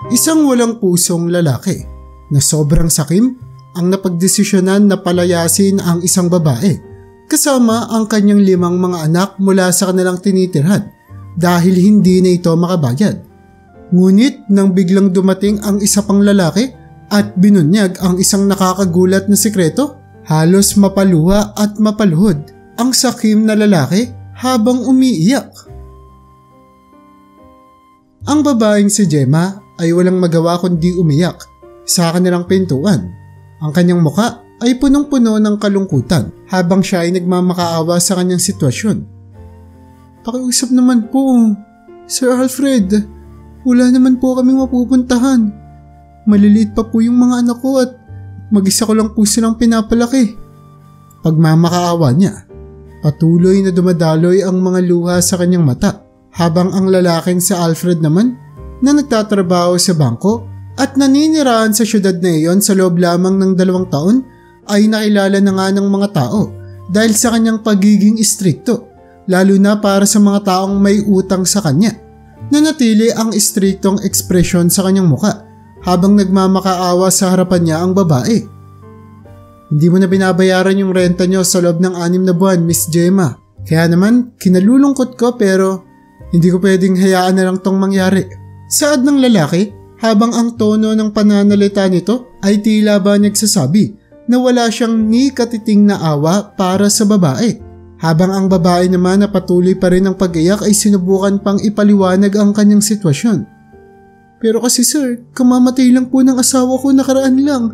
Isang walang pusong lalaki na sobrang sakim ang napagdesisyonan na palayasin ang isang babae kasama ang kanyang 5 mga anak mula sa kanilang tinitirhan dahil hindi na ito makabayad. Ngunit nang biglang dumating ang isa pang lalaki at binunyag ang isang nakakagulat na sikreto, halos mapaluha at mapaluhod ang sakim na lalaki habang umiiyak. Ang babaeng si Gemma ay walang magawa kundi umiyak sa kanilang pintuan. Ang kanyang muka ay punong-puno ng kalungkutan habang siya ay nagmamakaawa sa kanyang sitwasyon. "Pakiusap naman po, Sir Alfred. Wala naman po kaming mapupuntahan. Maliliit pa po yung mga anak ko at mag-isa ko lang po silang pinapalaki." Pagmamakaawa niya, patuloy na dumadaloy ang mga luha sa kanyang mata habang ang lalaking si Alfred naman na nagtatrabaho sa bangko at naninirahan sa syudad na iyon sa loob lamang ng 2 taon ay nakilala na nga ng mga tao dahil sa kanyang pagiging istrikto, lalo na para sa mga taong may utang sa kanya. Nanatili ang istriktong ekspresyon sa kanyang muka habang nagmamakaawa sa harapan niya ang babae. "Hindi mo na binabayaran yung renta niyo sa loob ng 6 na buwan, Miss Gemma. Kaya naman, kinalulungkot ko pero hindi ko pwedeng hayaan na lang tong mangyari." Saad ng lalaki habang ang tono ng pananalita nito ay tila ba nagsasabi na wala siyang ni katiting na awa para sa babae. Habang ang babae naman na patuloy pa rin ang pag-iyak ay sinubukan pang ipaliwanag ang kanyang sitwasyon. "Pero kasi sir, kamamatay lang po ng asawa ko nakaraan lang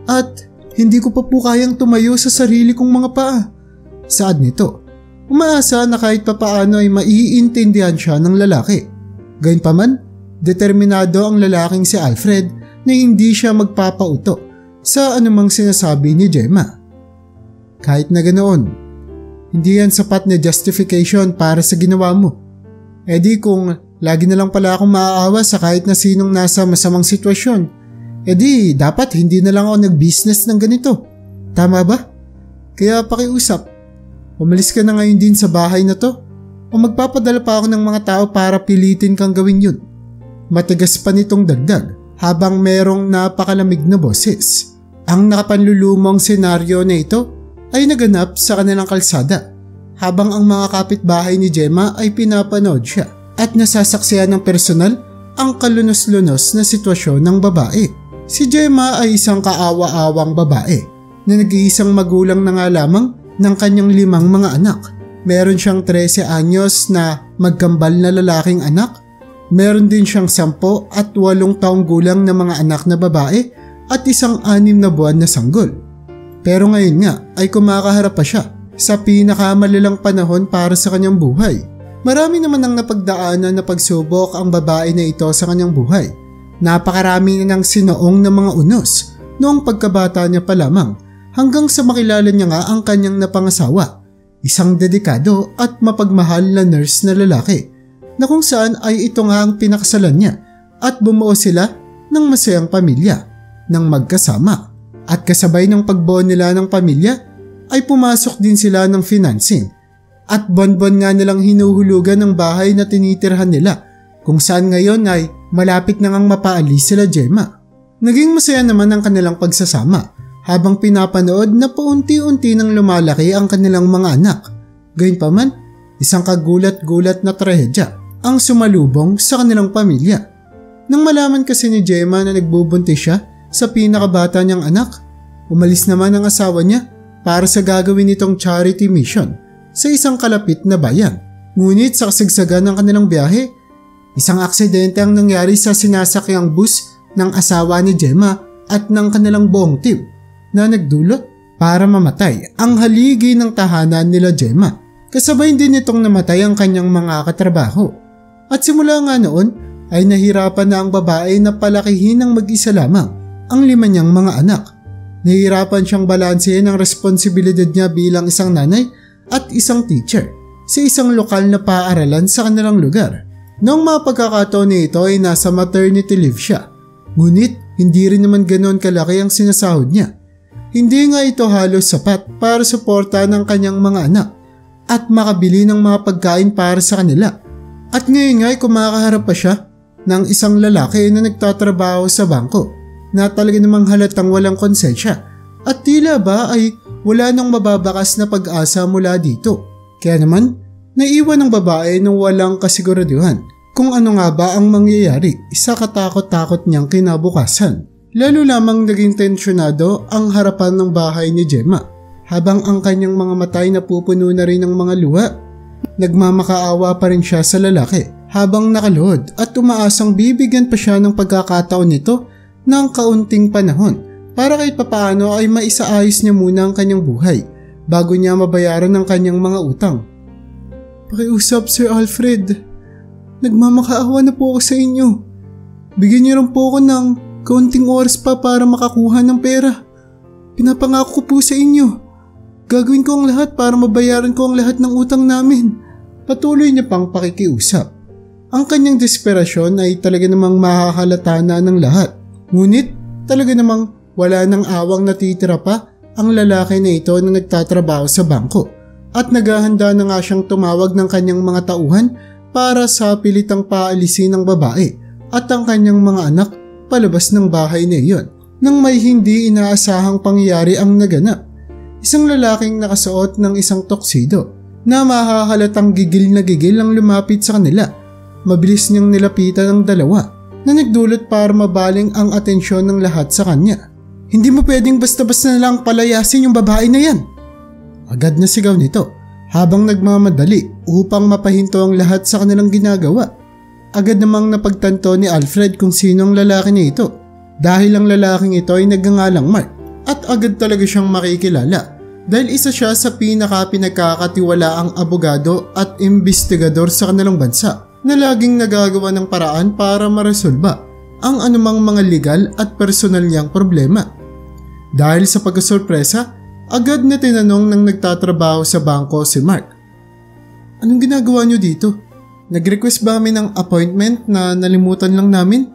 at hindi ko pa po kayang tumayo sa sarili kong mga paa." Saad nito, umaasa na kahit papaano ay maiintindihan siya ng lalaki. Gayunpaman, determinado ang lalaking si Alfred na hindi siya magpapauto sa anumang sinasabi ni Gemma. "Kahit na ganoon, hindi yan sapat na justification para sa ginawa mo. E di kung lagi na lang pala akong maaawa sa kahit na sinong nasa masamang sitwasyon, e di dapat hindi na lang ako nag-business ng ganito. Tama ba? Kaya pakiusap, umalis ka na ngayon din sa bahay na to o magpapadala pa ako ng mga tao para pilitin kang gawin yun." Matigas pa nitong dagdag habang merong napakalamig na boses. Ang nakapanlulumong senaryo na ito ay naganap sa kanilang kalsada habang ang mga kapitbahay ni Gemma ay pinapanood siya at nasasaksihan ng personal ang kalunos-lunos na sitwasyon ng babae. Si Gemma ay isang kaawa-awang babae na nag-iisang magulang na nga lamang ng kanyang 5 mga anak. Meron siyang 13 anyos na magkambal na lalaking anak. Meron din siyang 10 at 8 taong gulang na mga anak na babae at isang 6 na buwan na sanggol. Pero ngayon nga ay kumakaharap pa siya sa pinakamalalang panahon para sa kanyang buhay. Marami naman ang napagdaanan na pagsubok ang babae na ito sa kanyang buhay. Napakarami na ng sinoong na mga unos noong pagkabata niya pa lamang hanggang sa makilala niya nga ang kanyang napangasawa, isang dedikado at mapagmahal na nurse na lalaki na kung saan ay ito nga ang pinakasalan niya at bumuo sila ng masayang pamilya ng magkasama. At kasabay ng pagbuo nila ng pamilya ay pumasok din sila ng financing at buwan-buwan nga nilang hinuhulugan ng bahay na tinitirhan nila kung saan ngayon ay malapit na ngang mapaalis sila Gemma. Naging masaya naman ang kanilang pagsasama habang pinapanood na paunti-unti nang lumalaki ang kanilang mga anak. Gayunpaman, isang kagulat-gulat na trahedya ang sumalubong sa kanilang pamilya. Nang malaman kasi ni Gemma na nagbubuntis siya sa pinakabata niyang anak, umalis naman ang asawa niya para sa gagawin nitong charity mission sa isang kalapit na bayan. Ngunit sa kasagsagan ng kanilang biyahe, isang aksidente ang nangyari sa sinasakyang bus ng asawa ni Gemma at ng kanilang buong team na nagdulot para mamatay ang haligi ng tahanan nila Gemma. Kasabay din nitong namatay ang kanyang mga katrabaho. At simula nga noon ay nahirapan na ang babae na palakihin ng mag-isa lamang ang 5 niyang mga anak. Nahihirapan siyang balansehin ang responsibilidad niya bilang isang nanay at isang teacher sa isang lokal na paaralan sa kanilang lugar. Noong mga pagkakataon nito ay nasa maternity leave siya. Ngunit hindi rin naman ganoon kalaki ang sinasahod niya. Hindi nga ito halos sapat para suporta ng kanyang mga anak at makabili ng mga pagkain para sa kanila. At ngayon nga ay kumakaharap pa siya ng isang lalaki na nagtatrabaho sa bangko na talaga namang halatang walang konsensya at tila ba ay wala nang mababakas na pag-asa mula dito. Kaya naman, naiwan ng babae nang walang kasiguraduhan kung ano nga ba ang mangyayari sa katakot-takot niyang kinabukasan. Lalo lamang naging tensyonado ang harapan ng bahay ni Gemma habang ang kanyang mga matay napupuno na rin ng mga luha. Nagmamakaawa pa rin siya sa lalaki habang nakaluhod at umaasang bibigyan pa siya ng pagkakataon nito ng kaunting panahon para kahit papaano ay maisaayos niya muna ang kanyang buhay bago niya mabayaran ng kanyang mga utang. "Pakiusap, Sir Alfred. Nagmamakaawa na po ako sa inyo. Bigyan niyo rin po ako ng kaunting oras pa para makakuha ng pera. Pinapangako ko po sa inyo. Gagawin ko ang lahat para mabayaran ko ang lahat ng utang namin." Patuloy niya pang pakikiusap. Ang kanyang desperasyon ay talaga namang mahahalata na ng lahat. Ngunit talaga namang wala nang awang natitira pa ang lalaki na ito na nagtatrabaho sa bangko at naghahanda na nga siyang tumawag ng kanyang mga tauhan para sa pilitang paalisin ng babae at ang kanyang mga anak palabas ng bahay na iyon nang may hindi inaasahang pangyayari ang naganap. Isang lalaking nakasuot ng isang tuxedo na mahahalatang gigil na gigil ang lumapit sa kanila. Mabilis niyang nilapitan ang dalawa na nagdulot para mabaling ang atensyon ng lahat sa kanya. "Hindi mo pwedeng basta-basta na lang palayasin yung babae na yan!" Agad na sigaw nito habang nagmamadali upang mapahinto ang lahat sa kanilang ginagawa. Agad namang napagtanto ni Alfred kung sino ang lalaki na ito dahil ang lalaking ito ay nagngangalang Mark at agad talaga siyang makikilala dahil isa siya sa pinagkakatiwalaang abogado at imbestigador sa kanilang bansa na laging nagagawa ng paraan para maresolba ang anumang mga legal at personal niyang problema. Dahil sa pagkasorpresa, agad na tinanong ng nagtatrabaho sa bangko si Mark, "Anong ginagawa niyo dito? Nag-request ba kami ng appointment na nalimutan lang namin?"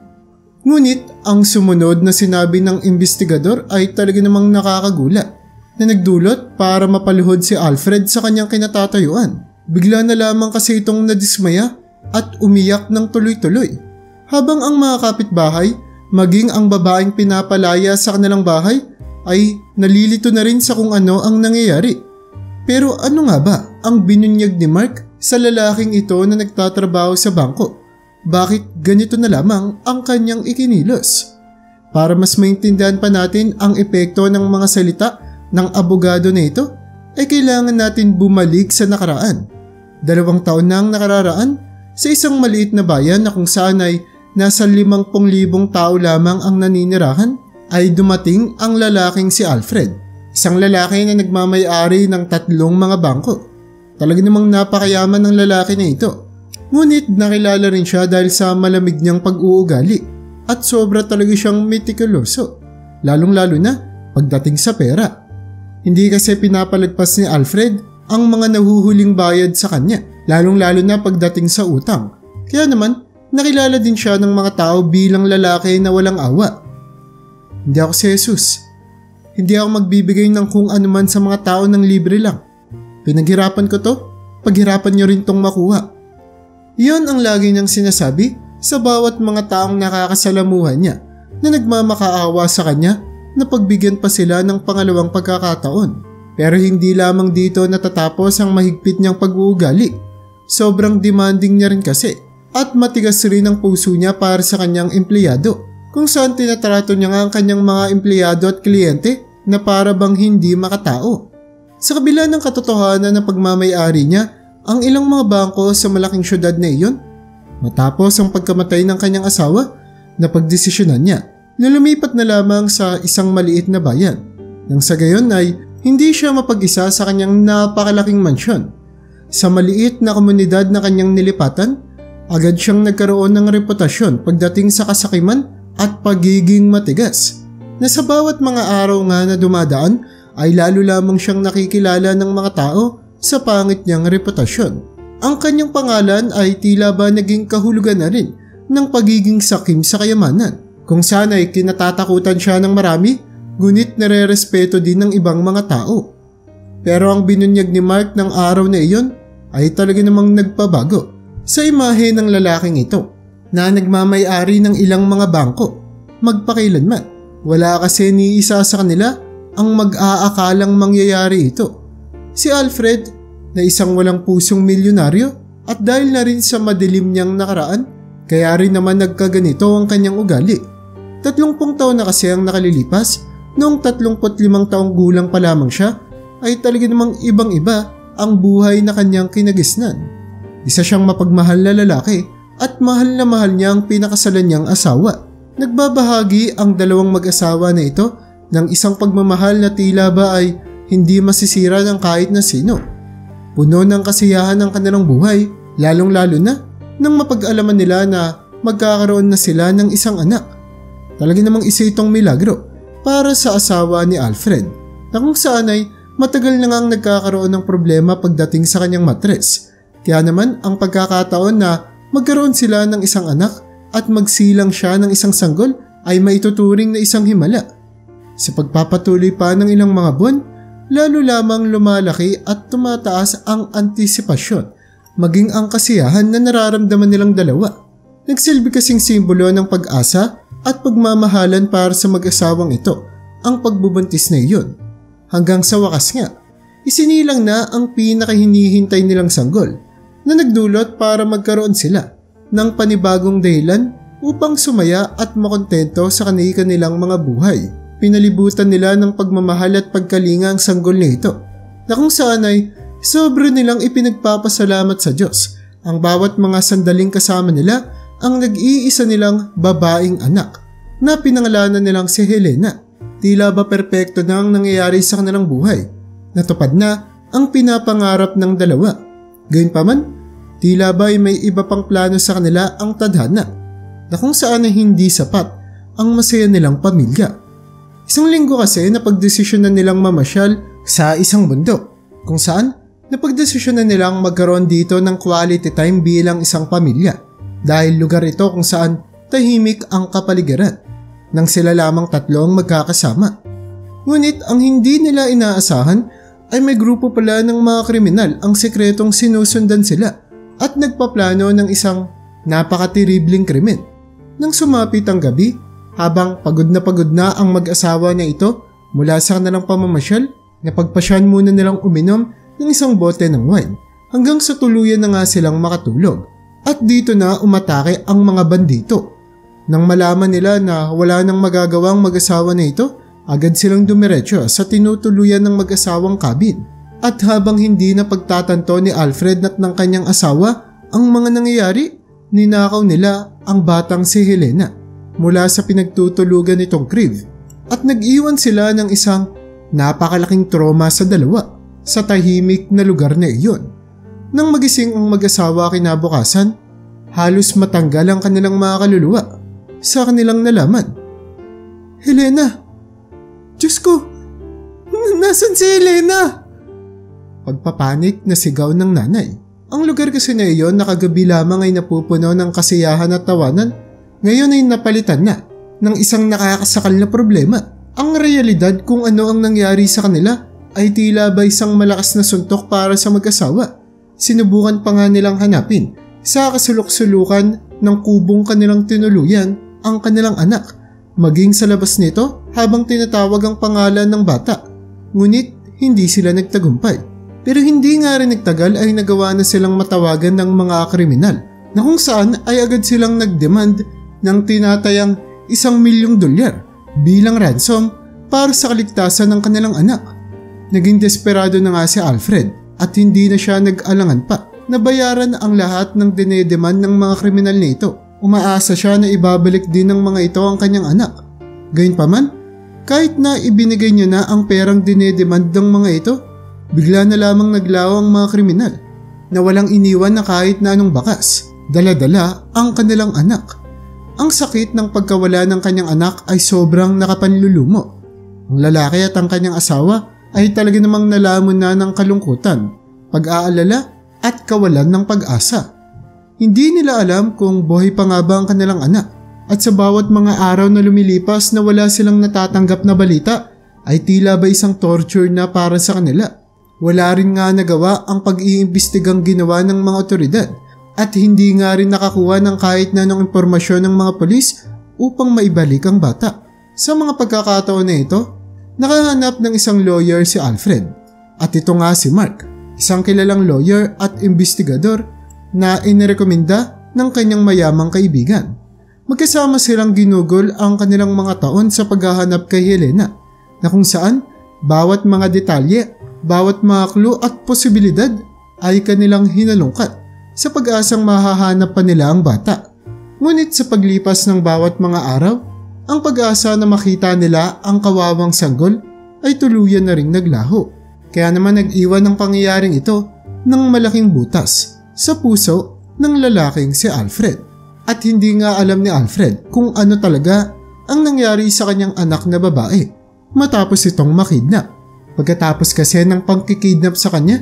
Ngunit ang sumunod na sinabi ng imbestigador ay talaga namang nakakagulat na nagdulot para mapaluhod si Alfred sa kanyang kinatatayuan. Bigla na lamang kasi itong nadismaya at umiyak ng tuloy-tuloy. Habang ang mga kapitbahay, maging ang babaeng pinapalaya sa kanilang bahay, ay nalilito na rin sa kung ano ang nangyayari. Pero ano nga ba ang binunyag ni Mark sa lalaking ito na nagtatrabaho sa bangko? Bakit ganito na lamang ang kanyang ikinilos? Para mas maintindihan pa natin ang epekto ng mga salita ng abogado na ito, ay kailangan natin bumalik sa nakaraan. 2 taon na ang nakararaan sa isang maliit na bayan na kung saan ay nasa 50,000 tao lamang ang naninirahan, ay dumating ang lalaking si Alfred. Isang lalaki na nagmamay-ari ng 3 mga bangko. Talaga namang napakayaman ng lalaki na ito. Ngunit nakilala rin siya dahil sa malamig niyang pag-uugali at sobra talaga siyang metikuloso, lalong-lalo na pagdating sa pera. Hindi kasi pinapalagpas ni Alfred ang mga nahuhuling bayad sa kanya, lalong-lalo na pagdating sa utang. Kaya naman, nakilala din siya ng mga tao bilang lalaki na walang awa. "Hindi ako si Jesus. Hindi ako magbibigay ng kung anuman sa mga tao ng libre lang. Pinaghirapan ko to, paghirapan nyo rin tong makuha." Iyon ang lagi niyang sinasabi sa bawat mga taong nakakasalamuhan niya na nagmamakaawa sa kanya na pagbigyan pa sila ng pangalawang pagkakataon. Pero hindi lamang dito natatapos ang mahigpit niyang pag-uugali. Sobrang demanding niya rin kasi at matigas rin ang puso niya para sa kanyang empleyado, kung saan tinatrato niya nga ang kanyang mga empleyado at kliyente na para bang hindi makatao. Sa kabila ng katotohanan ng pagmamay-ari niya ang ilang mga bangko sa malaking syudad na iyon, matapos ang pagkamatay ng kanyang asawa, napagdesisyonan niya na lumipat na lamang sa isang maliit na bayan. Nang sa gayon ay hindi siya mapag-isa sa kanyang napakalaking mansyon. Sa maliit na komunidad na kanyang nilipatan, agad siyang nagkaroon ng reputasyon pagdating sa kasakiman at pagiging matigas, na sa bawat mga araw nga na dumadaan ay lalo lamang siyang nakikilala ng mga tao sa pangit niyang reputasyon. Ang kanyang pangalan ay tila ba naging kahulugan na rin ng pagiging sakim sa kayamanan, kung saan ay kinatatakutan siya ng marami, ngunit nare-respeto din ng ibang mga tao. Pero ang binunyag ni Mark ng araw na iyon ay talaga namang nagpabago sa imahe ng lalaking ito. na nagmamay-ari ng ilang mga bangko. Magpakailanman, wala kasi ni isa sa kanila ang mag-aakalang mangyayari ito. Si Alfred na isang walang pusong milyonaryo at dahil na rin sa madilim niyang nakaraan, kaya rin naman nagkaganito ang kanyang ugali. 30 taon na kasi ang nakalilipas, noong 35 taong gulang pa lamang siya ay talaga namang ibang-iba ang buhay na kanyang kinagisnan. Isa siyang mapagmahal na lalaki at mahal na mahal niya ang pinakasalan niyang asawa. Nagbabahagi ang dalawang mag-asawa na ito ng isang pagmamahal na tila ba ay hindi masisira ng kahit na sino. Puno ng kasiyahan ang kanilang buhay, lalong-lalo na nang mapag-alaman nila na magkakaroon na sila ng isang anak. Talaga namang isa itong milagro para sa asawa ni Alfred na kung saan ay matagal na ngang nagkakaroon ng problema pagdating sa kanyang matres. Kaya naman ang pagkakataon na magkaroon sila ng isang anak at magsilang siya ng isang sanggol ay maituturing na isang himala. Sa pagpapatuloy pa ng ilang mga buwan, lalo lamang lumalaki at tumataas ang antisipasyon, maging ang kasiyahan na nararamdaman nilang dalawa. Nagsilbi kasing simbolo ng pag-asa at pagmamahalan para sa mag-asawang ito ang pagbubuntis na iyon. Hanggang sa wakas nga, isinilang na ang pinakahinihintay nilang sanggol na nagdulot para magkaroon sila ng panibagong dahilan upang sumaya at makontento sa kanilang mga buhay. Pinalibutan nila ng pagmamahal at pagkalinga ang sanggol na ito na kung saan ay sobra nilang ipinagpapasalamat sa Diyos ang bawat mga sandaling kasama nila ang nag-iisa nilang babaeng anak na pinangalanan nilang si Helena. Tila ba perpekto na ang nangyayari sa kanilang buhay. Natupad na ang pinapangarap ng dalawa. Gayunpaman, tila ba ay may iba pang plano sa kanila ang tadhana na kung saan ay hindi sapat ang masaya nilang pamilya. Isang linggo kasi napagdesisyonan nilang mamasyal sa isang bundok kung saan napagdesisyonan nilang magkaroon dito ng quality time bilang isang pamilya dahil lugar ito kung saan tahimik ang kapaligiran nang sila lamang tatlo ang magkakasama. Ngunit ang hindi nila inaasahan ay may grupo pala ng mga kriminal ang sekretong sinusundan sila at nagpaplano ng isang napakatiribling krimen. Nang sumapit ang gabi, habang pagod na ang mag-asawa na ito mula sa kanilang pamamasyal, napagpasyan muna nilang uminom ng isang bote ng wine hanggang sa tuluyan na nga silang makatulog. At dito na umatake ang mga bandito. Nang malaman nila na wala nang magagawang mag-asawa na ito, agad silang dumiretso sa tinutuluyan ng mag-asawang cabin. At habang hindi na pagtatanto ni Alfred at ng kanyang asawa ang mga nangyayari, ninakaw nila ang batang si Helena mula sa pinagtutulugan nitong Creve at nag-iwan sila ng isang napakalaking trauma sa dalawa sa tahimik na lugar na iyon. Nang magising ang mag-asawa kinabukasan, halos matanggal ang kanilang mga kaluluwa sa kanilang nalaman. Helena! Diyos ko! Nasaan si Helena? Pagpapanik na sigaw ng nanay. Ang lugar kasi na iyon na kagabi lamang ay napupuno ng kasiyahan at tawanan, ngayon ay napalitan na ng isang nakakasakal na problema. Ang realidad kung ano ang nangyari sa kanila ay tila ba isang malakas na suntok para sa mag-asawa. Sinubukan pa nga nilang hanapin sa kasulok-sulukan ng kubong kanilang tinuluyan ang kanilang anak, maging sa labas nito habang tinatawag ang pangalan ng bata. Ngunit hindi sila nagtagumpay. Pero hindi nga rin nagtagal ay nagawa na silang matawagan ng mga kriminal na kung saan ay agad silang nagdemand ng tinatayang $1,000,000 bilang ransom para sa kaligtasan ng kanilang anak. Naging desperado na nga si Alfred at hindi na siya nag-alangan pa na bayaran ang lahat ng dinedemand ng mga kriminal na ito. Umaasa siya na ibabalik din ng mga ito ang kanyang anak. Gayunpaman, kahit na ibinigay niya na ang perang dinedemand ng mga ito, bigla na lamang naglaw ang mga kriminal na walang iniwan na kahit na anong bakas. Dala-dala ang kanilang anak. Ang sakit ng pagkawala ng kanyang anak ay sobrang nakapanlulumo. Ang lalaki at ang kanyang asawa ay talaga namang nalamon na ng kalungkutan, pag-aalala at kawalan ng pag-asa. Hindi nila alam kung buhay pa nga ba ang kanilang anak at sa bawat mga araw na lumilipas na wala silang natatanggap na balita ay tila ba isang torture na para sa kanila. Wala rin nga nagawa ang pag-iimbestigang ginawa ng mga otoridad At hindi nga rin nakakuha ng kahit na anong impormasyon ng mga polis upang maibalik ang bata. Sa mga pagkakataon na ito, nakahanap ng isang lawyer si Alfred. At ito nga si Mark, isang kilalang lawyer at investigador na inirekomenda ng kanyang mayamang kaibigan. Magkasama silang ginugol ang kanilang mga taon sa paghahanap kay Helena, na kung saan bawat mga detalye, bawat mga clue at posibilidad ay kanilang hinalungkat sa pag-asang mahahanap pa nila ang bata. Ngunit sa paglipas ng bawat mga araw, ang pag-asa na makita nila ang kawawang sanggol ay tuluyan na ring naglaho. Kaya naman nag-iwan ng pangyayaring ito ng malaking butas sa puso ng lalaking si Alfred. At hindi nga alam ni Alfred kung ano talaga ang nangyari sa kanyang anak na babae matapos itong makidnap. Pagkatapos kasi ng pangkikidnap sa kanya,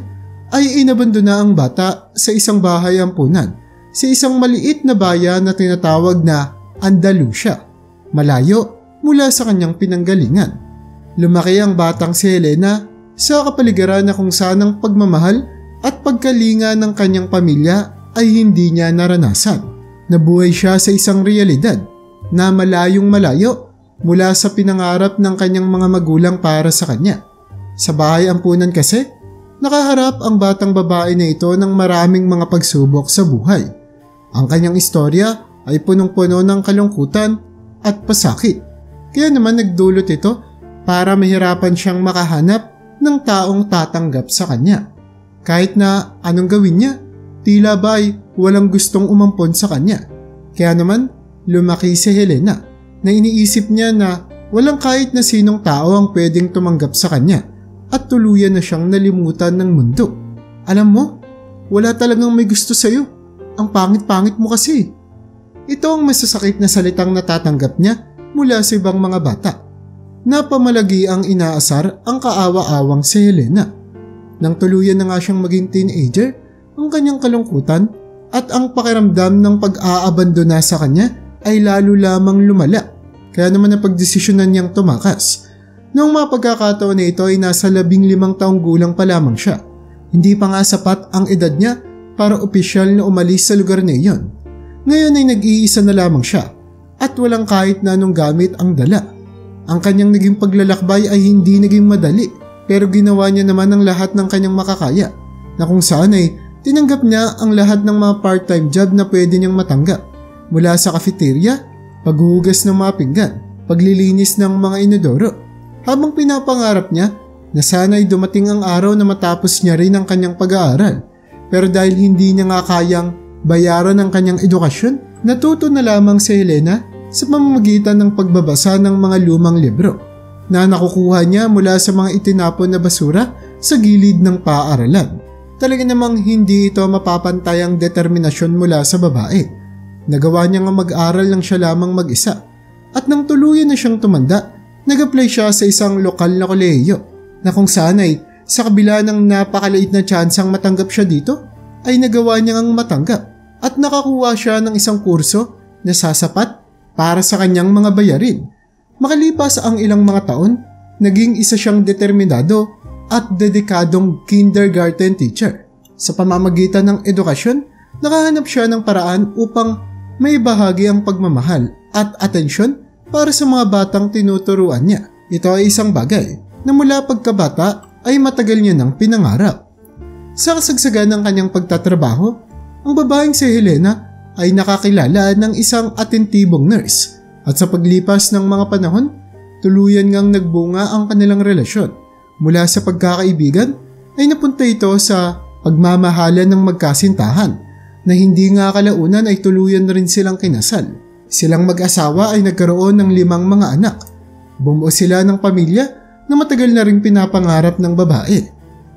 ay inabandona ang bata sa isang bahay ampunan sa isang maliit na bayan na tinatawag na Andalusia, malayo mula sa kanyang pinanggalingan. Lumaki ang batang si Helena sa kapaligiran na kung saan ang pagmamahal at pagkalinga ng kanyang pamilya ay hindi niya naranasan. Nabuhay siya sa isang realidad na malayong malayo mula sa pinangarap ng kanyang mga magulang para sa kanya. Sa bahay ampunan kasi, nakaharap ang batang babae na ito ng maraming mga pagsubok sa buhay. Ang kanyang istorya ay punong-puno ng kalungkutan at pasakit. Kaya naman nagdulot ito para mahirapan siyang makahanap ng taong tatanggap sa kanya. Kahit na anong gawin niya, tila ba ay walang gustong umampon sa kanya. Kaya naman lumaki si Helena na iniisip niya na walang kahit na sinong tao ang pwedeng tumanggap sa kanya. At tuluyan na siyang nalimutan ng mundo. Alam mo, wala talagang may gusto sa'yo. Ang pangit-pangit mo kasi. Ito ang masasakit na salitang natatanggap niya mula sa ibang mga bata. Napamalagi ang inaasar ang kaawa-awang si Helena. Nang tuluyan na nga siyang maging teenager, ang kanyang kalungkutan at ang pakiramdam ng pag-aabandona sa kanya ay lalo lamang lumala. Kaya naman napagdesisyonan niyang tumakas. Noong mga pagkakataon na ito ay nasa 15 taong gulang pa lamang siya. Hindi pa nga sapat ang edad niya para opisyal na umalis sa lugar na iyon. Ngayon ay nag-iisa na lamang siya at walang kahit na anong gamit ang dala. Ang kanyang naging paglalakbay ay hindi naging madali pero ginawa niya naman ang lahat ng kanyang makakaya na kung saan ay tinanggap niya ang lahat ng mga part-time job na pwede niyang matanggap. Mula sa cafeteria, paghuhugas ng mga pinggan, paglilinis ng mga inodoro. Habang pinapangarap niya na sana'y dumating ang araw na matapos niya rin ang kanyang pag-aaral. Pero dahil hindi niya nga kayang bayaran ang kanyang edukasyon, natuto na lamang si Helena sa pamamagitan ng pagbabasa ng mga lumang libro na nakukuha niya mula sa mga itinapon na basura sa gilid ng paaralan. Talaga namang hindi ito mapapantay ang determinasyon mula sa babae. Nagawa niya nga mag-aral lang siya lamang mag-isa at nang tuluyan na siyang tumanda, nag-apply siya sa isang lokal na kolehiyo na kung saan ay sa kabila ng napakaliit na tsansang matanggap siya dito ay nagawa niya ngang matanggap at nakakuha siya ng isang kurso na sasapat para sa kanyang mga bayarin. Makalipas ang ilang mga taon, naging isa siyang determinado at dedikadong kindergarten teacher. Sa pamamagitan ng edukasyon, nakahanap siya ng paraan upang may bahagi ang pagmamahal at atensyon para sa mga batang tinuturuan niya. Ito ay isang bagay na mula pagkabata ay matagal niya nang pinangarap. Sa kasagsagan ng kanyang pagtatrabaho, ang babaeng si Helena ay nakakilala ng isang atentibong nurse at sa paglipas ng mga panahon, tuluyan ngang nagbunga ang kanilang relasyon. Mula sa pagkakaibigan ay napunta ito sa pagmamahalan ng magkasintahan na hindi nga kalaunan ay tuluyan na rin silang kinasal. Silang mag-asawa ay nagkaroon ng 5 mga anak. Bumuo sila ng pamilya na matagal na rin pinapangarap ng babae.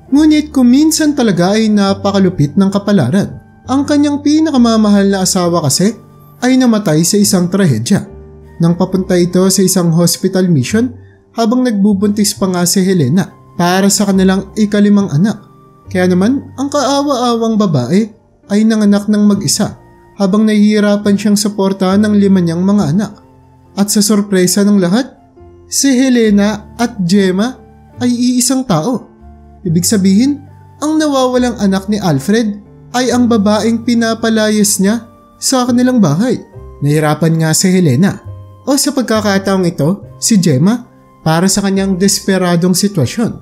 Ngunit kung minsan talaga ay napakalupit ng kapalaran. Ang kanyang pinakamamahal na asawa kasi ay namatay sa isang trahedya. Nang papunta ito sa isang hospital mission habang nagbubuntis pa nga si Helena para sa kanilang ika-5 anak. Kaya naman ang kaawa-awang babae ay nanganak ng mag-isa habang nahihirapan siyang suportahan ng 5 niyang mga anak. At sa sorpresa ng lahat, si Helena at Gemma ay iisang tao. Ibig sabihin, ang nawawalang anak ni Alfred ay ang babaeng pinapalayas niya sa kanilang bahay. Nahirapan nga si Helena o sa pagkakataong ito si Gemma para sa kanyang desperadong sitwasyon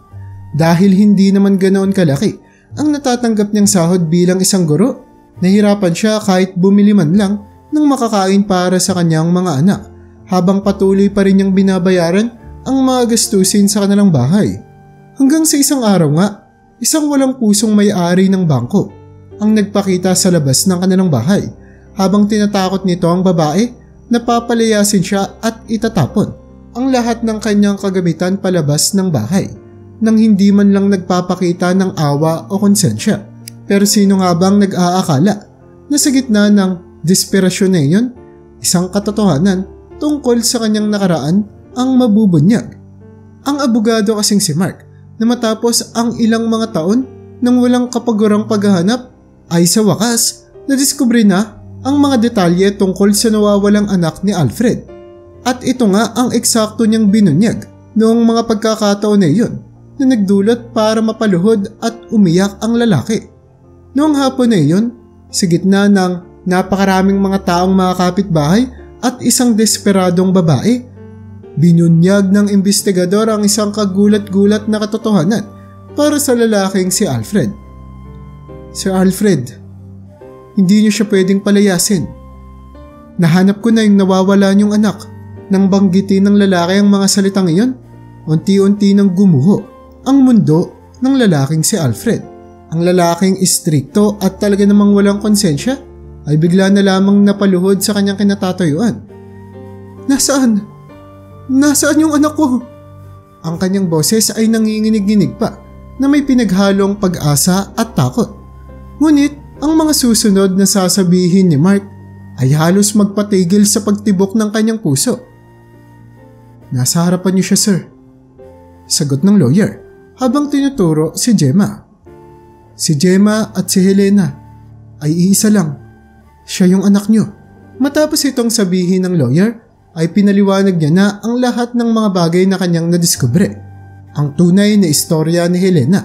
dahil hindi naman ganoon kalaki ang natatanggap niyang sahod bilang isang guro. Nahirapan siya kahit bumili man lang ng makakain para sa kanyang mga anak habang patuloy pa rin niyang binabayaran ang mga gastusin sa kanilang bahay. Hanggang sa isang araw nga, isang walang pusong may-ari ng bangko ang nagpakita sa labas ng kanilang bahay habang tinatakot nito ang babae na papalayasin siya at itatapon ang lahat ng kanyang kagamitan palabas ng bahay nang hindi man lang nagpapakita ng awa o konsensya. Pero sino nga bang nag-aakala na sa gitna ng desperasyon na iyon, isang katotohanan tungkol sa kanyang nakaraan ang mabubunyag. Ang abogado kasing si Mark na matapos ang ilang mga taon nang walang kapagurang paghahanap ay sa wakas nadiskubre na ang mga detalye tungkol sa nawawalang anak ni Alfred. At ito nga ang eksakto niyang binunyag noong mga pagkakataon na iyon na nagdulot para mapaluhod at umiyak ang lalaki. Noong hapon na iyon, sa gitna ng napakaraming mga taong mga kapitbahay at isang desperadong babae, binunyag ng investigador ang isang kagulat-gulat na katotohanan para sa lalaking si Alfred. Sir Alfred, hindi niyo siya pwedeng palayasin. Nahanap ko na yung nawawala niyong anak. Nang banggitin ng lalaki ang mga salitang iyon, unti-unti nang gumuho ang mundo ng lalaking si Alfred. Ang lalaking istrikto at talaga namang walang konsensya ay bigla na lamang napaluhod sa kanyang kinatatayuan. Nasaan? Nasaan yung anak ko? Ang kanyang boses ay nanginginig-ginig pa na may pinaghalong pag-asa at takot. Ngunit ang mga susunod na sasabihin ni Mark ay halos magpatigil sa pagtibok ng kanyang puso. Nasa harapan niyo siya, sir. Sagot ng lawyer habang tinuturo si Gemma. Si Gemma at si Helena ay iisa lang. Siya yung anak niyo. Matapos itong sabihin ng lawyer ay pinaliwanag niya na ang lahat ng mga bagay na kanyang nadiskubre. Ang tunay na istorya ni Helena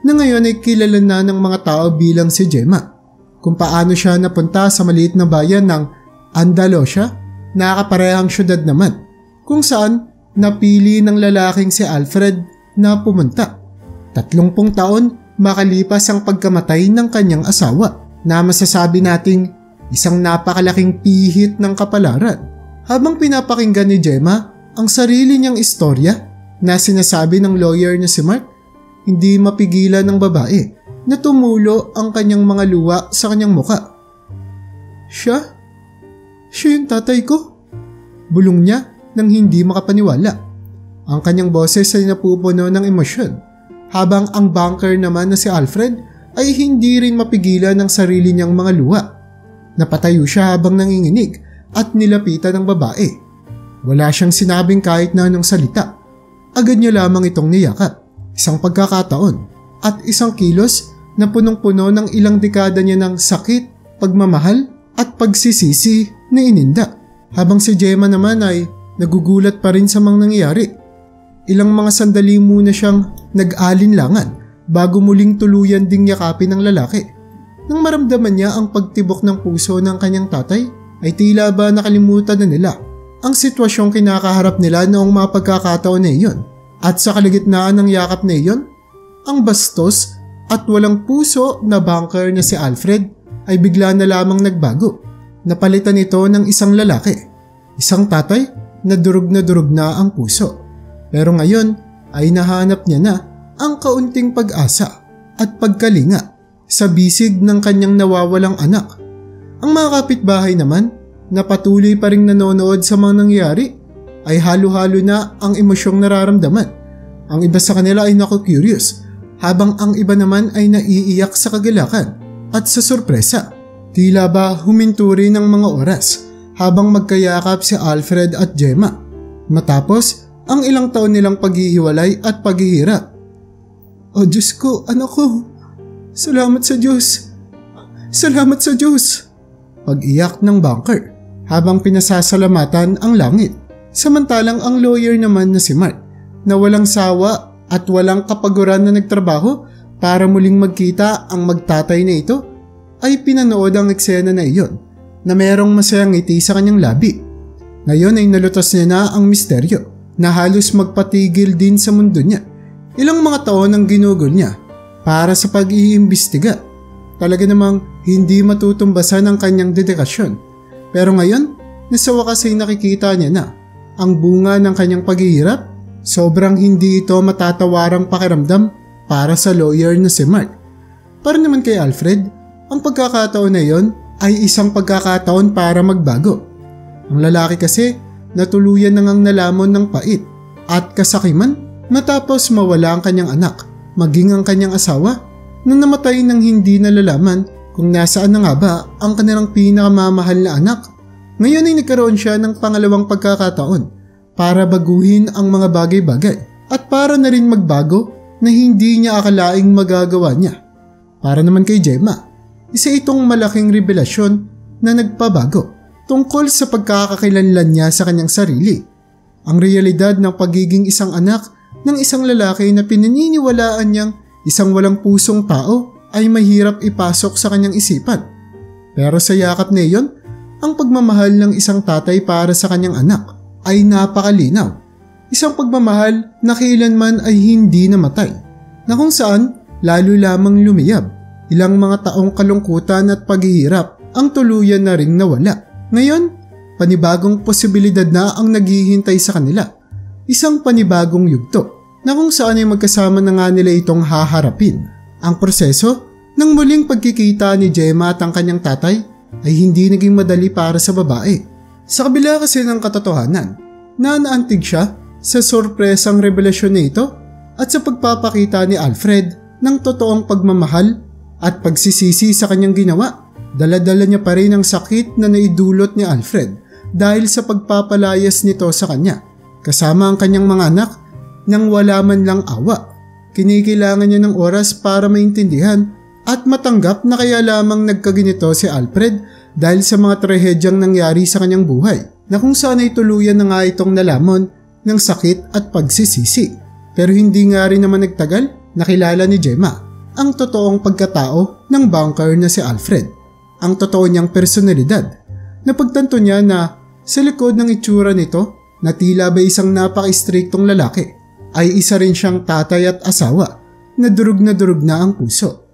na ngayon ay kilala na ng mga tao bilang si Gemma. Kung paano siya napunta sa maliit na bayan ng Andalusia, nakaparehang syudad naman, kung saan napili ng lalaking si Alfred na pumunta. 30 taon makalipas ang pagkamatay ng kanyang asawa na masasabi nating isang napakalaking pihit ng kapalaran. Habang pinapakinggan ni Gemma ang sarili niyang istorya na sinasabi ng lawyer na si Mark, hindi mapigilan ng babae na tumulo ang kanyang mga luha sa kanyang muka. Siya? Siya yung tatay ko? Bulong niya nang hindi makapaniwala. Ang kanyang boses ay napupuno ng emosyon, habang ang banker naman na si Alfred ay hindi rin mapigilan ng sarili niyang mga luha. Napatayo siya habang nanginginig at nilapitan ng babae. Wala siyang sinabing kahit na anong salita. Agad niya lamang itong niyakap. Isang pagkakataon at isang kilos na punong-puno ng ilang dekada niya ng sakit, pagmamahal at pagsisisi na ininda. Habang si Gemma naman ay nagugulat pa rin sa mga nangyayari. Ilang mga sandali muna siyang nag-alinlangan bago muling tuluyan ding yakapin ng lalaki. Nang maramdaman niya ang pagtibok ng puso ng kanyang tatay, ay tila ba nakalimutan na nila ang sitwasyong kinakaharap nila noong mga pagkakataon na iyon. At sa kalagitnaan ng yakap na iyon, ang bastos at walang puso na banker na si Alfred ay bigla na lamang nagbago. Napalitan ito ng isang lalaki, isang tatay na durog na ang puso. Pero ngayon ay nahanap niya na ang kaunting pag-asa at pagkalinga sa bisig ng kanyang nawawalang anak. Ang mga kapitbahay naman na patuloy pa ring nanonood sa mga nangyayari ay halo-halo na ang emosyong nararamdaman. Ang iba sa kanila ay naku-curious, habang ang iba naman ay naiiyak sa kagalakan at sa sorpresa. Tila ba huminto rin ng mga oras habang magkayakap si Alfred at Gemma matapos ang ilang taon nilang paghihiwalay at paghihirap. O Diyos ko, anak ko, salamat sa Diyos. Salamat sa Diyos. Pag-iyak ng banker habang pinasasalamatan ang langit. Samantalang ang lawyer naman na si Mark na walang sawa at walang kapaguran na nagtrabaho para muling magkita ang magtatay na ito ay pinanood ang eksena na iyon na merong masayang ngiti sa kanyang labi. Ngayon ay nalutas niya na ang misteryo na halos magpatigil din sa mundo niya. Ilang mga taon ang ginugol niya para sa pag-iimbestiga. Talaga namang hindi matutumbasan ang kanyang dedikasyon. Pero ngayon, nasa wakas ay nakikita niya na ang bunga ng kanyang paghihirap. Sobrang hindi ito matatawarang pakiramdam para sa lawyer na si Mark. Para naman kay Alfred, ang pagkakataon na iyon ay isang pagkakataon para magbago. Ang lalaki kasi natuluyan na ngang nalamon ng pait at kasakiman matapos mawala ang kanyang anak, maging ang kanyang asawa na namatay nang hindi nalalaman kung nasaan na nga ba ang kanilang pinakamamahal na anak. Ngayon ay nagkaroon siya ng pangalawang pagkakataon para baguhin ang mga bagay-bagay at para na rin magbago na hindi niya akalaing magagawa niya. Para naman kay Gemma, isa itong malaking revelasyon na nagpabago tungkol sa pagkakakilanlan niya sa kanyang sarili. Ang realidad ng pagiging isang anak ng isang lalaki na pinaniniwalaan niyang isang walang pusong tao ay mahirap ipasok sa kanyang isipan. Pero sa yakap na iyon, ang pagmamahal ng isang tatay para sa kanyang anak ay napakalinaw. Isang pagmamahal na kailanman ay hindi namatay, na kung saan lalo lamang lumiyab. Ilang mga taong kalungkutan at paghihirap ang tuluyan na ring nawala. Ngayon, panibagong posibilidad na ang naghihintay sa kanila. Isang panibagong yugto na kung saan ay magkasama na nga nila itong haharapin. Ang proseso ng muling pagkikita ni Gemma at ang kanyang tatay ay hindi naging madali para sa babae. Sa kabila kasi ng katotohanan na naantig siya sa sorpresang revelasyon na ito at sa pagpapakita ni Alfred ng totoong pagmamahal at pagsisisi sa kanyang ginawa, dala-dala niya pa rin ang sakit na naidulot ni Alfred dahil sa pagpapalayas nito sa kanya, kasama ang kanyang mga anak nang wala man lang awa. Kinikilangan niya ng oras para maintindihan at matanggap na kaya lamang nagkaginito si Alfred dahil sa mga trahedyang nangyari sa kanyang buhay, na kung saan ay tuluyan na nga itong nalamon ng sakit at pagsisisi. Pero hindi nga rin naman nagtagal, nakilala ni Gemma ang totoong pagkatao ng banker na si Alfred, ang totoo niyang personalidad. Napagtanto niya na sa likod ng itsura nito na tila ba isang napaka-istriktong lalaki, ay isa rin siyang tatay at asawa na durug na ang puso.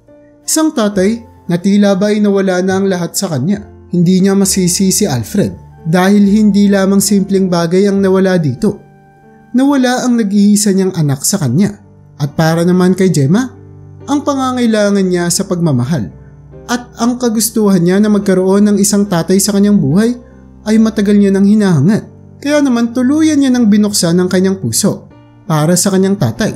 Isang tatay na tila ba ay nawala na ang lahat sa kanya. Hindi niya masisi si Alfred dahil hindi lamang simpleng bagay ang nawala dito. Nawala ang nag-iisa niyang anak sa kanya. At para naman kay Gemma, ang pangangailangan niya sa pagmamahal at ang kagustuhan niya na magkaroon ng isang tatay sa kanyang buhay ay matagal niya nang hinahangat. Kaya naman tuluyan niya nang binuksan ang kanyang puso para sa kanyang tatay.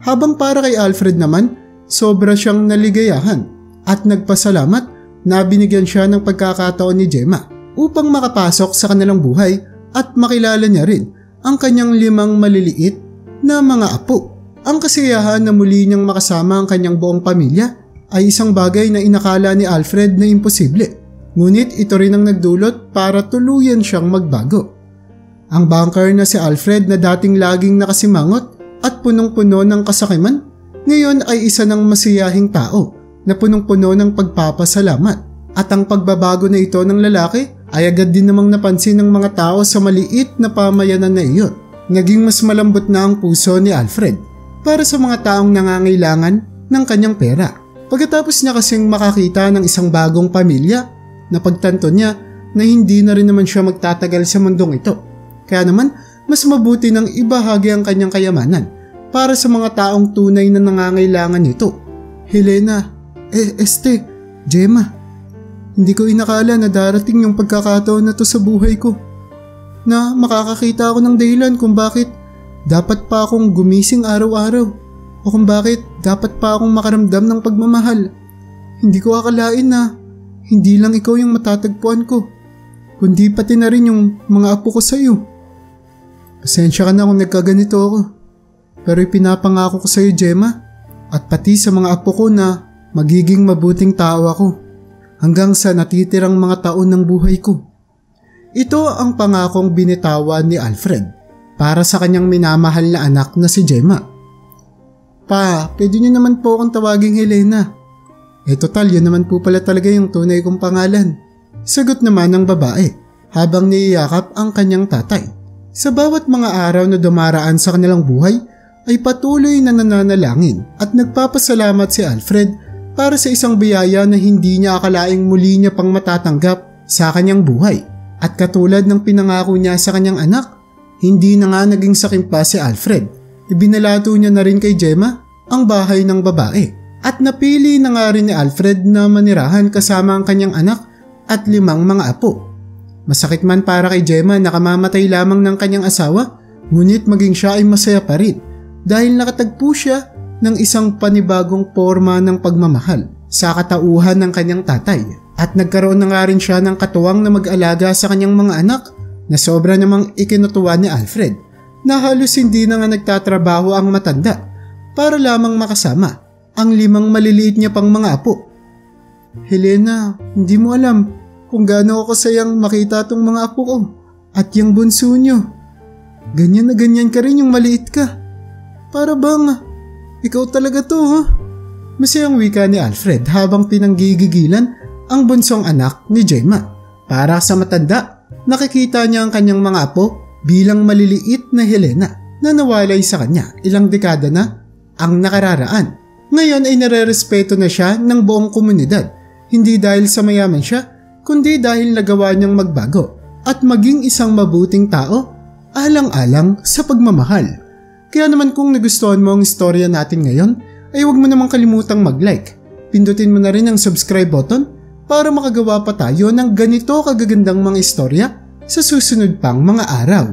Habang para kay Alfred naman, sobra siyang naligayahan at nagpasalamat na binigyan siya ng pagkakataon ni Gemma upang makapasok sa kanilang buhay at makilala niya rin ang kanyang 5 maliliit na mga apo. Ang kasiyahan na muli niyang makasama ang kanyang buong pamilya ay isang bagay na inakala ni Alfred na imposible. Ngunit ito rin ang nagdulot para tuluyan siyang magbago. Ang banker na si Alfred na dating laging nakasimangot at punong-puno ng kasakiman, ngayon ay isa ng masiyahing tao na punong-puno ng pagpapasalamat. At ang pagbabago na ito ng lalaki ay agad din namang napansin ng mga tao sa maliit na pamayanan na iyon. Naging mas malambot na ang puso ni Alfred para sa mga taong nangangailangan ng kanyang pera. Pagkatapos niya kasing makakita ng isang bagong pamilya, napagtanto niya na hindi na rin naman siya magtatagal sa mundong ito. Kaya naman, mas mabuti nang ibahagi ang kanyang kayamanan para sa mga taong tunay na nangangailangan nito. Helena, Gemma, hindi ko inakala na darating yung pagkakataon na to sa buhay ko. Na makakakita ako ng dahilan kung bakit dapat pa akong gumising araw-araw o kung bakit dapat pa akong makaramdam ng pagmamahal. Hindi ko akalain na hindi lang ikaw yung matatagpuan ko, kundi pati na rin yung mga apo ko sa iyo. Pasensya ka na kung nagkaganito ako, pero ipinapangako ko sa iyo, Gemma, at pati sa mga apo ko na magiging mabuting tao ako hanggang sa natitirang mga taon ng buhay ko. Ito ang pangakong binitawan ni Alfred para sa kanyang minamahal na anak na si Gemma. Pa, pwede niyo naman po akong tawaging Helena. Total yun naman po pala talaga yung tunay kong pangalan. Sagot naman ng babae habang niyayakap ang kanyang tatay. Sa bawat mga araw na dumaraan sa kanilang buhay ay patuloy na nananalangin at nagpapasalamat si Alfred para sa isang biyaya na hindi niya akalaing muli niya pang matatanggap sa kanyang buhay. At katulad ng pinangako niya sa kanyang anak, hindi na nga naging sakim pa si Alfred. Ibinalato niya na rin kay Gemma ang bahay ng babae. At napili na nga rin ni Alfred na manirahan kasama ang kanyang anak at 5 mga apo. Masakit man para kay Gemma na kamamatay lamang ng kanyang asawa, ngunit maging siya ay masaya pa rin dahil nakatagpo siya ng isang panibagong forma ng pagmamahal sa katauhan ng kanyang tatay. At nagkaroon na nga rin siya ng katuwang na mag-alaga sa kanyang mga anak na sobra namang ikinutuwa ni Alfred na halos hindi na nga nagtatrabaho ang matanda para lamang makasama ang 5 maliliit niya pang mga apo. Helena, hindi mo alam kung gaano ako kasayang makita tong mga apo ko at yung bunso nyo. Ganyan na ganyan ka rin yung maliit ka. Para bang ikaw talaga to, ha? Masayang wika ni Alfred habang pinanggigigilan ang bunsong anak ni Gemma. Para sa matanda, nakikita niya ang kanyang mga apo bilang maliliit na Helena na nawalay sa kanya ilang dekada na ang nakararaan. Ngayon ay nare-respeto na siya ng buong komunidad, hindi dahil sa mayaman siya, kundi dahil nagawa niyang magbago at maging isang mabuting tao alang-alang sa pagmamahal. Kaya naman kung nagustuhan mo ang istorya natin ngayon, ay huwag mo namang kalimutang mag-like. Pindutin mo na rin ang subscribe button para makagawa pa tayo ng ganito kagagandang mga istorya sa susunod pang mga araw.